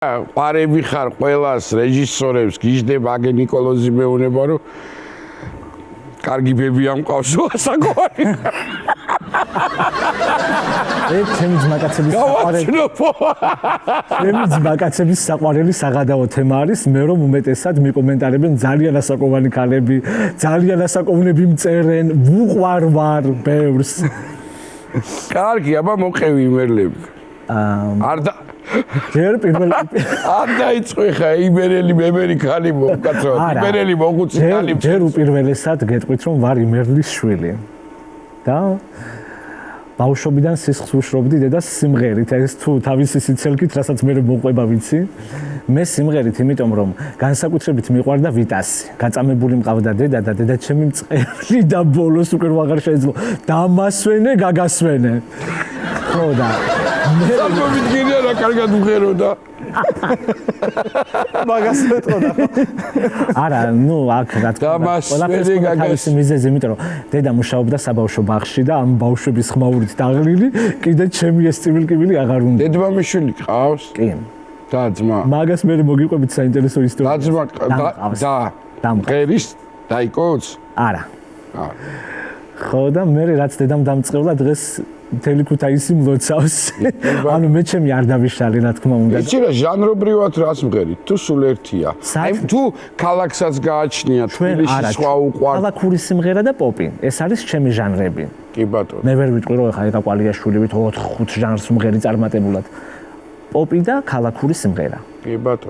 ყარები ხარ ყველას რეჟისორებს გიждდება აგე ნიკოლოზი მეუნება რომ კარგი ბები ამყავსო ასაკოვარი ჩემი ძმაკაცების საყვარელი საღადაო თემა არის მე რომ უმეტესად მიკომენტარებენ ძალიან ასაკოვანი ქალები ძალიან ასაკოვნები მწერენ ვუყვარვარ ბევრს კარგი აბა მოყევი იმერლები ჯერ პირველ არ დაიწყო ხა იმერელი მემერი ქალი მოკაცო იმერელი მოხუცი ქალი ჯერ უპირველესად გეტყვით რომ ვარ იმერლის შვილი და ბავშვობიდან სისხლს უშრობდი დედას სიმღერით ეს თუ თავისი სიცელქით რასაც მე მოყვება ვიცი მე სიმღერით იმიტომ რომ განსაკუთრებით მიყვარდა ვიტასი გაწამებული მყავდა დედა და დედა ჩემი მწყემლი და ბოლოს უკვე აღარ შეეძლო დამასვენე გაგასვენე ხო და მე გამოვიდგინე რა კარგად უღეროდა მაგას მეტყოდა არა ნუ აქ რა თქმა უნდა ყველაფერს მიზეზი იმიტომ რომ დედა მუშაობდა საბავშვო ბაღში და ამ ბავშვების ხმაურით დაღლილი კიდე ჩემი ეს ცივილკივილი აღარ უნდა დედმამიშვილი ყავს კი და ძმა მაგას მე მოგიყვებით საინტერესო ისტორია და ძმა და ღერის დაიკოც არა ხო და მე რაც დედამ დამწყევლა დღეს მთელი ქუთაისი მლოცავს ანუ მე ჩემი არ დავიშალე რა თქმა უნდა იცი რა ჟანრობრივად რას მღერით თუ სულ ერთია აი თუ ქალაქსაც გააჩნია თბილისში სხვა უყვარ ქალაქური სიმღერა და პოპი ეს არის ჩემი ჟანრები კი ბატონო მე ვერ ვიტყვი რომ ეხა ეკა კვალიაშვილივით 4-5 ჟანრს მღერი წარმატებულად პოპი და ქალაქური სიმღერა კი ბატონო